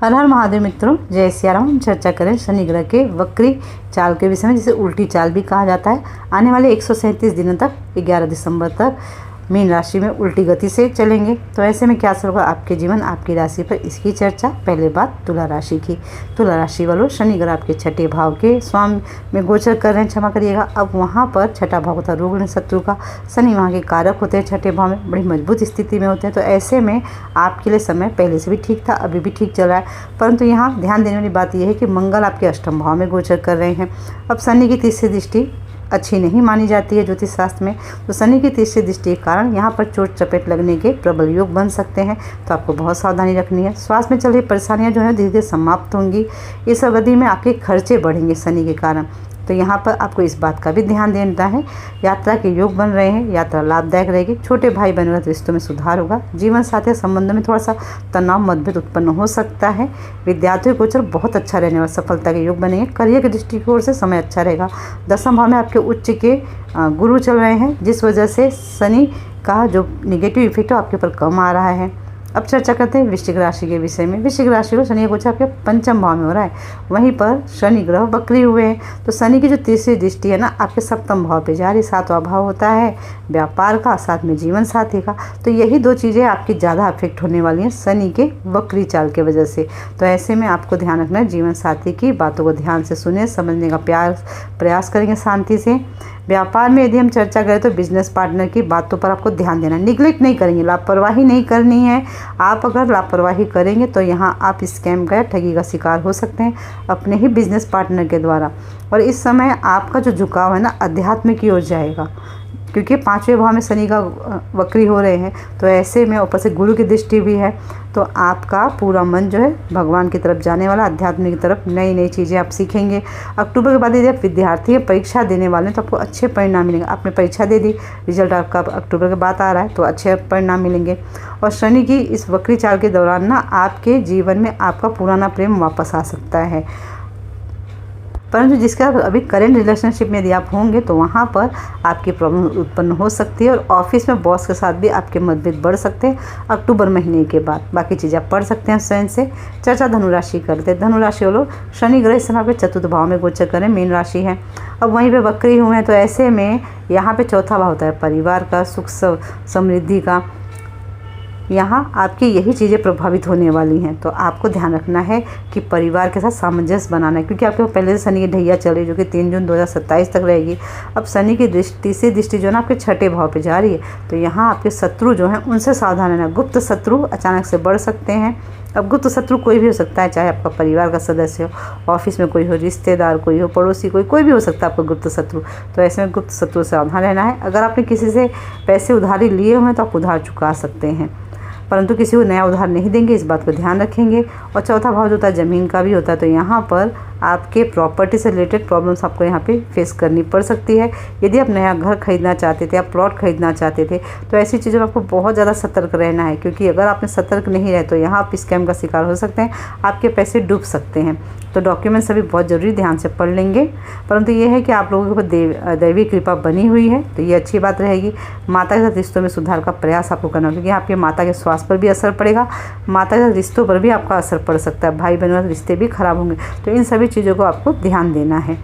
हर हर महादेव मित्रों, जय सिया राम। हम चर्चा करें शनि ग्रह के वक्री चाल के विषय में, जिसे उल्टी चाल भी कहा जाता है। आने वाले 137 दिनों तक 11 दिसंबर तक मीन राशि में उल्टी गति से चलेंगे। तो ऐसे में क्या असर होगा आपके जीवन, आपकी राशि पर, इसकी चर्चा। पहले बात तुला राशि की। तुला राशि वालों, शनि ग्रह आपके छठे भाव के स्वामी में गोचर कर रहे हैं, क्षमा करिएगा। अब वहाँ पर छठा भाव होता है रोग शत्रु का। शनि वहाँ के कारक होते हैं, छठे भाव में बड़ी मजबूत स्थिति में होते हैं। तो ऐसे में आपके लिए समय पहले से भी ठीक था, अभी भी ठीक चल रहा है। परंतु यहाँ ध्यान देने वाली बात यह है कि मंगल आपके अष्टम भाव में गोचर कर रहे हैं। अब शनि की तीसरी दृष्टि अच्छी नहीं मानी जाती है ज्योतिष शास्त्र में। तो शनि की तीसरी दृष्टि के कारण यहाँ पर चोट चपेट लगने के प्रबल योग बन सकते हैं। तो आपको बहुत सावधानी रखनी है। स्वास्थ्य में चल रही परेशानियाँ जो है धीरे धीरे समाप्त होंगी। इस अवधि में आपके खर्चे बढ़ेंगे शनि के कारण। तो यहाँ पर आपको इस बात का भी ध्यान देना है। यात्रा के योग बन रहे हैं, यात्रा लाभदायक रहेगी। छोटे भाई बहनों के रिश्तों में सुधार होगा। जीवन साथी संबंधों में थोड़ा सा तनाव मतभेद उत्पन्न हो सकता है। विद्यार्थियों को गोचर बहुत अच्छा रहने वाला, सफलता के योग बनेंगे। करियर की दृष्टिकोण से समय अच्छा रहेगा। दसम भाव में आपके उच्च के गुरु चल रहे हैं, जिस वजह से शनि का जो निगेटिव इफेक्ट है आपके ऊपर कम आ रहा है। अब चर्चा करते हैं वृश्चिक राशि के विषय में। वृश्चिक राशि को शनि का गोचर आपके पंचम भाव में हो रहा है, वहीं पर शनि ग्रह वक्री हुए हैं। तो शनि की जो तीसरी दृष्टि है ना, आपके सप्तम भाव पे जा रही। सातवां भाव होता है व्यापार का, साथ में जीवन साथी का। तो यही दो चीज़ें आपकी ज़्यादा अफेक्ट होने वाली हैं शनि के वक्री चाल के वजह से। तो ऐसे में आपको ध्यान रखना है, जीवन साथी की बातों को ध्यान से सुने, समझने का प्रयास करेंगे शांति से। व्यापार में यदि हम चर्चा करें तो बिजनेस पार्टनर की बातों पर आपको ध्यान देना है। निगलेक्ट नहीं करेंगे, लापरवाही नहीं करनी है। आप अगर लापरवाही करेंगे तो यहाँ आप स्कैम का या ठगी का शिकार हो सकते हैं अपने ही बिजनेस पार्टनर के द्वारा। और इस समय आपका जो झुकाव है ना, अध्यात्म की ओर जाएगा, क्योंकि पांचवें भाव में शनि का वक्री हो रहे हैं। तो ऐसे में ऊपर से गुरु की दृष्टि भी है। तो आपका पूरा मन जो है भगवान की तरफ जाने वाला, अध्यात्म की तरफ नई नई चीज़ें आप सीखेंगे। अक्टूबर के बाद यदि आप विद्यार्थी हैं, परीक्षा देने वाले हैं, तो आपको अच्छे परिणाम मिलेंगे। आपने परीक्षा दे दी, रिजल्ट आपका अक्टूबर के बाद आ रहा है, तो अच्छे परिणाम मिलेंगे। और शनि की इस वक्री चाल के दौरान ना आपके जीवन में आपका पुराना प्रेम वापस आ सकता है। परंतु जिसका अभी करेंट रिलेशनशिप में यदि आप होंगे तो वहाँ पर आपकी प्रॉब्लम उत्पन्न हो सकती है। और ऑफिस में बॉस के साथ भी आपके मतभेद बढ़ सकते हैं अक्टूबर महीने के बाद। बाकी चीज़ें आप पढ़ सकते हैं स्वयं से। चर्चा धनुराशि करते हैं। धनुराशि वालों, शनि ग्रह इस समय आपके चतुर्थ भाव में गोचर करें, मीन राशि है। अब वहीं पे वक्री हुए हैं। तो ऐसे में यहाँ पे चौथा भाव होता है परिवार का, सुख समृद्धि का। यहाँ आपकी यही चीज़ें प्रभावित होने वाली हैं। तो आपको ध्यान रखना है कि परिवार के साथ सामंजस्य बनाना है, क्योंकि आपके पहले से शनि की ढैया चल रही है, जो कि 3 जून 2027 तक रहेगी। अब शनि की तीसरी दृष्टि जो है ना आपके छठे भाव पे जा रही है। तो यहाँ आपके शत्रु जो हैं उनसे सावधान रहना। गुप्त शत्रु अचानक से बढ़ सकते हैं। अब गुप्त शत्रु कोई भी हो सकता है, चाहे आपका परिवार का सदस्य हो, ऑफिस में कोई हो, रिश्तेदार कोई हो, पड़ोसी कोई भी हो सकता है आपका गुप्त शत्रु। तो ऐसे में गुप्त शत्रु से सावधान रहना है। अगर आपने किसी से पैसे उधारी लिए हुए हैं तो आप उधार चुका सकते हैं, परंतु किसी को नया उधार नहीं देंगे, इस बात को ध्यान रखेंगे। और चौथा भाव जो होता है ज़मीन का भी होता है। तो यहाँ पर आपके प्रॉपर्टी से रिलेटेड प्रॉब्लम्स आपको यहाँ पे फेस करनी पड़ सकती है। यदि आप नया घर खरीदना चाहते थे, आप प्लॉट खरीदना चाहते थे, तो ऐसी चीज़ों में आपको बहुत ज़्यादा सतर्क रहना है, क्योंकि अगर आपने सतर्क नहीं रहे तो यहाँ आप स्कैम का शिकार हो सकते हैं, आपके पैसे डूब सकते हैं। तो डॉक्यूमेंट्स सभी बहुत ज़रूरी, ध्यान से पढ़ लेंगे। परंतु ये है कि आप लोगों के ऊपर दैवी कृपा बनी हुई है, तो ये अच्छी बात रहेगी। माता के साथ रिश्तों में सुधार का प्रयास आपको करना, क्योंकि आपके माता के स्वास्थ्य पर भी असर पड़ेगा, माता के साथ रिश्तों पर भी आपका असर पड़ सकता है, भाई बहनों के रिश्ते भी खराब होंगे। तो इन सभी चीज़ों को आपको ध्यान देना है।